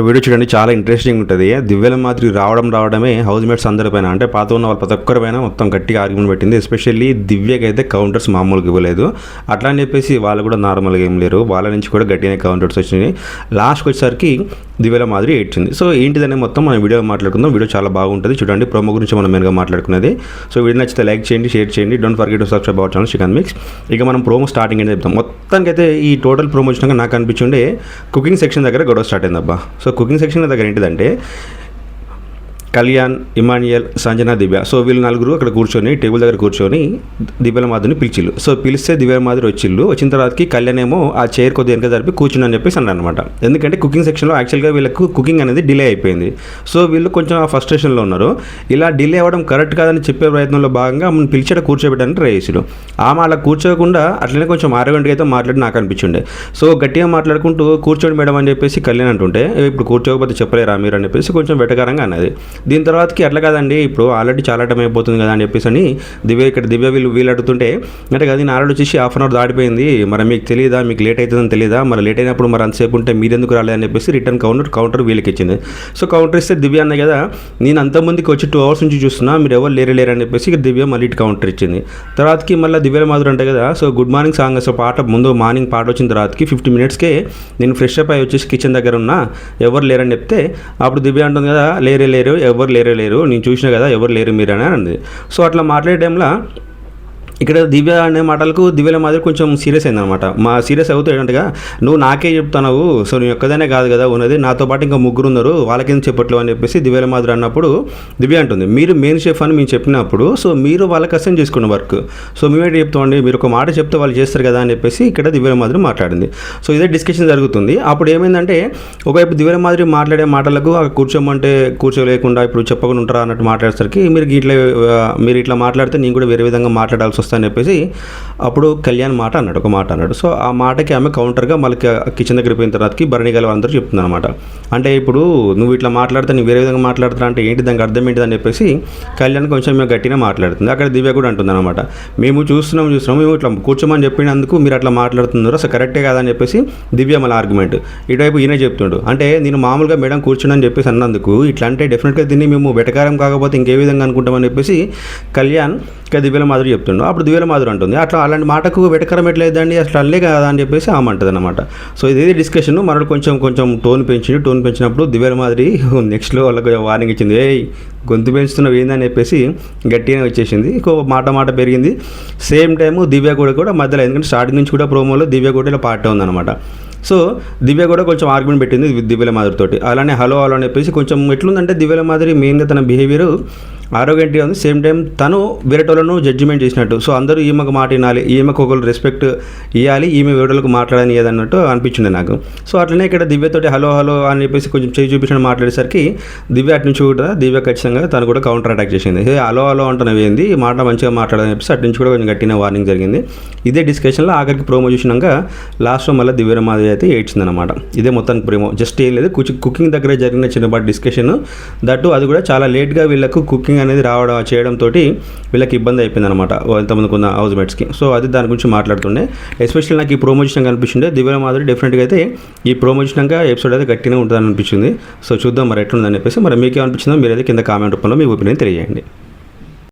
Video చూడండి, చాలా interesting ఉంటుంది. దివ్యల మాదిరి రావడమే హౌస్ మేట్స్ అందరిపైన, అంటే పాత ఉన్న వాళ్ళు ప్రతి ఒక్కరిపైన మొత్తం గట్టిగా ఆర్గ్యుమెంట్ పెట్టింది. ఎస్పెషల్లీ దివ్యకి అయితే కౌంటర్స్ మామూలుగా ఇవ్వలేదు. అట్లా అని చెప్పేసి వాళ్ళు కూడా నార్మల్గా ఏం లేరు, వాళ్ళ నుంచి కూడా గట్టిగానే కౌంటర్స్ వచ్చినాయి. లాస్ట్కి వచ్చేసరికి దివ్యల మాదిరి ఏడ్చింది. సో ఏంటిదనే మొత్తం మనం వీడియో మాట్లాడుకుందాం. వీడియో చాలా బాగుంటుంది చూడండి. ప్రోమో గురించి మనం మెయిన్గా మాట్లాడుకునేది. సో వీడియో నచ్చితే లైక్ చేయండి, షేర్ చేయండి. Don't forget to subscribe our channel chicken mix. ఇక మనం ప్రోమో స్టార్టింగ్ అనేది చెప్తాం. మొత్తానికి అయితే ఈ టోటల్ ప్రోమో వచ్చినాక నాకు అనిపించిండే కుకింగ్ సెక్షన్ దగ్గర గొడవ స్టార్ట్ అయింది అబ్బా. సో కుకింగ్ సెక్షన్ దగ్గర ఏంటిదంటే కళ్యాణ్, ఇమాన్యుయల్, సంజన, దివ్య. సో వీళ్ళు నలుగురు అక్కడ కూర్చొని టేబుల్ దగ్గర కూర్చొని దివ్యల మాదిరిని పిలిచిల్లు. సో పిలిస్తే దివ్యల మాదిరి వచ్చిన తర్వాతకి కళ్యాణ్ ఏమో ఆ చైర్ కొద్దిగా వెనక జరిపి కూర్చుని అని చెప్పేసి అన్నారు అనమాట. ఎందుకంటే కుకింగ్ సెక్షన్లో యాక్చువల్గా వీళ్ళకు కుకింగ్ అనేది డిలే అయిపోయింది. సో వీళ్ళు కొంచెం ఆ ఫ్రస్ట్రేషన్లో ఉన్నారు. ఇలా డిలే అవ్వడం కరెక్ట్ కాదని చెప్పే ప్రయత్నంలో భాగంగా మనం పిలిచేట కూర్చోబెట్టడానికి ట్రై చేసాడు. ఆమె అలా కూర్చోకుండా అట్లనే కొంచెం ఆరోగ్యంగా అయితే మాట్లాడి నాకు అనిపించిండే. సో గట్టిగా మాట్లాడుకుంటూ కూర్చోండి మేడం అని చెప్పేసి కళ్యాణ్ అంటుంటే, ఇప్పుడు కూర్చోకపోతే చెప్పలేరా మీరు అని చెప్పేసి కొంచెం వెటకారంగా అన్నది. దీని తర్వాతకి అట్లా కదండి, ఇప్పుడు ఆల్రెడీ చాలా టైం అయిపోతుంది కదా అని చెప్పేసి అని దివ్య వీళ్ళు అడుగుతుంటే, అంటే కదా నేను ఆల్రెడీ వచ్చేసి హాఫ్ అన్ అవర్ దాటిపోయింది, మరి మీకు తెలియదా, మీకు లేట్ అవుతుందని తెలియదా, మరి లేట్ అయినప్పుడు మరి అంతసేపు ఉంటే మీరు ఎందుకు రాలేదని చెప్పేసి రిటర్న్ కౌంటర్ వీళ్ళకి ఇచ్చింది. సో కౌంటర్ ఇస్తే దివ్య అన్న కదా, నేను అంతమందికి వచ్చి 2 hours నుంచి చూస్తున్నా, మీరు ఎవరు లేరు అని చెప్పేసి దివ్య మళ్ళీ ఇటు కౌంటర్ ఇచ్చింది. తర్వాతకి మళ్ళీ దివ్యల మాదిరి అంటే కదా, సో గుడ్ మార్నింగ్ సాంగ్ అసలు పాట ముందు మార్నింగ్ పాట వచ్చిన తర్వాతకి 50 minutesకే నేను ఫ్రెష్ అప్ అయ్యి వచ్చేసి కిచెన్ దగ్గర ఉన్నా, ఎవరు లేరని చెప్తే అప్పుడు దివ్య అంటుంది కదా, లేరు ఎవరు లేరు, నేను చూసినా కదా ఎవరు లేరు మీరు అని అంది. సో అట్లా మాట్లాడే టైంలో ఇక్కడ దివ్య అనే మాటలకు దివ్యల మాదిరి కొంచెం సీరియస్ అయిందనమాట. సీరియస్ అవుతాడంటగా, నువ్వు నాకే చెప్తున్నావు, సో నీ ఒక్కదనే కాదు కదా ఉన్నది, నాతో పాటు ఇంకా 3 ఉన్నారు, వాళ్ళకేం చెప్పట్లేవు అని చెప్పేసి దివ్యల మాదిరి అన్నప్పుడు దివ్య అంటుంది, మీరు మెయిన్ షెఫ్ అని మేము చెప్పినప్పుడు సో మీరు వాళ్ళకి అసైన్ చేసుకున్న వర్క్, సో మేమేంటి చెప్తామండి, మీరు ఒక మాట చెప్తే వాళ్ళు చేస్తారు కదా అని చెప్పేసి ఇక్కడ దివ్యల మాదిరి మాట్లాడింది. సో ఇదే డిస్కషన్ జరుగుతుంది. అప్పుడు ఏమైందంటే, ఒకవైపు దివ్యల మాదిరి మాట్లాడే మాటలకు కూర్చోమంటే కూర్చోలేకుండా ఇప్పుడు చెప్పకుండా ఉంటారా అన్నట్టు మాట్లాడేసరికి మీరు ఇట్లా మాట్లాడితే నేను కూడా వేరే విధంగా మాట్లాడాల్సి వస్తుంది అని చెప్పేసి అప్పుడు కళ్యాణ్ ఒక మాట అన్నాడు. సో ఆ మాటకి ఆమె కౌంటర్గా మళ్ళీ కిచెన్ దగ్గర పోయిన తర్వాతకి భరణి గల అందరూ చెప్తుంది అనమాట. అంటే ఇప్పుడు నువ్వు ఇట్లా మాట్లాడితే నువ్వు వేరే విధంగా మాట్లాడుతున్నా అంటే ఏంటి, దానికి అర్థం ఏంటిది అని చెప్పేసి కళ్యాణ్ కొంచెం మేము గట్టిగా మాట్లాడుతుంది. అక్కడ దివ్య కూడా అంటుంది అనమాట, మేము చూస్తున్నాం మేము ఇట్లా కూర్చోమని చెప్పినందుకు మీరు అట్లా మాట్లాడుతున్నారు, అసలు కరెక్టే కాదని చెప్పేసి దివ్య మళ్ళీ ఆర్గ్యుమెంట్. ఇటువైపు ఈయన చెప్తుండు, అంటే నేను మామూలుగా మేడం కూర్చుని చెప్పేసి అన్నందుకు ఇట్లా అంటే డెఫినెట్గా దీన్ని మేము వెటకారం కాకపోతే ఇంకే విధంగా అనుకుంటామని చెప్పేసి కళ్యాణ్ ఇంకా దివ్యల మాదిరి చెప్తుండు. అప్పుడు దివ్యల మాదిరి అంటుంది, అట్లా అలాంటి మాటకు వెటకరం ఎట్లేదండి, అసలు అల్లే కదా అని చెప్పేసి ఆమె అంటుంది అనమాట. సో ఇదే డిస్కషన్ మనడు కొంచెం టోన్ పెంచినప్పుడు దివ్యల మాదిరి నెక్స్ట్లో వాళ్ళకి వార్నింగ్ ఇచ్చింది, గొంతు పెంచుతున్నావు ఏందని చెప్పేసి గట్టిగానే వచ్చేసింది. మాట పెరిగింది. సేమ్ టైము దివ్య కూడా మధ్యలో, ఎందుకంటే స్టార్టింగ్ నుంచి కూడా ప్రోమోలో దివ్య కూడా ఇలా పార్ట్ ఉందన్నమాట. సో దివ్య కూడా కొంచెం ఆర్గ్యుమెంట్ పెట్టింది దివ్యల మాదిరితోటి. అలానే హలో అని చెప్పేసి కొంచెం ఎట్లుందంటే దివ్యల మాదిరి మెయిన్గా తన బిహేవియర్ ఆరోగ్యంగా ఉంది. సేమ్ టైం తను వేరేటోళ్ళను జడ్జిమెంట్ చేసినట్టు. సో అందరూ ఈమెకు మాట వినాలి, ఈమెకు ఒకరు రెస్పెక్ట్ ఇవ్వాలి, ఈమె వేరేళ్ళకు మాట్లాడని ఏదన్నట్టు అనిపించింది నాకు. సో అట్లనే ఇక్కడ దివ్యతోటి హలో అని చెప్పేసి కొంచెం చేయి చూపించడం మాట్లాడేసరికి దివ్య అటు నుంచి కూడా దివ్య ఖచ్చితంగా తను కూడా కౌంటర్ అటాక్ చేసింది. హలో అంటున్నవి ఏంది, మాట మంచిగా మాట్లాడని చెప్పేసి అటు నుంచి కూడా కొంచెం గట్టిన వార్నింగ్ జరిగింది. ఇదే డిస్కషన్లో ఆఖరికి ప్రోమో చూసినాక లాస్ట్లో మళ్ళీ దివ్య మాదిరి అయితే ఏడ్చిందనమాట. ఇదే మొత్తానికి ప్రోమో. జస్ట్ ఏం లేదు, కుకింగ్ దగ్గర జరిగిన చిన్నపాటి డిస్కషన్ దట్టు, అది కూడా చాలా లేట్గా వీళ్ళకు కుకింగ్ అనేది చేయడంతో వీళ్ళకి ఇబ్బంది అయిపోయింది అనమాట ఎంతమందికి ఉన్న హౌస్ మేట్స్కి. సో అది దాని గురించి మాట్లాడుతుండే. ఎస్పెషల్లీ నాకు ఈ ప్రోమోషన్ కనిపించింది దివ్య మాదిరి డెఫినెట్గా అయితే ఈ ప్రోమోషన్గా ఎపిసోడ్ అయితే గట్టిగా ఉంటుందని అనిపించింది. సో చూద్దాం మరి ఎట్లుందని చెప్పేసి. మరి మీకు ఏమనిపించిందో మీరైతే కింద కామెంట్ రూపంలో మీ ఒపీనియన్ తెలియజేయండి.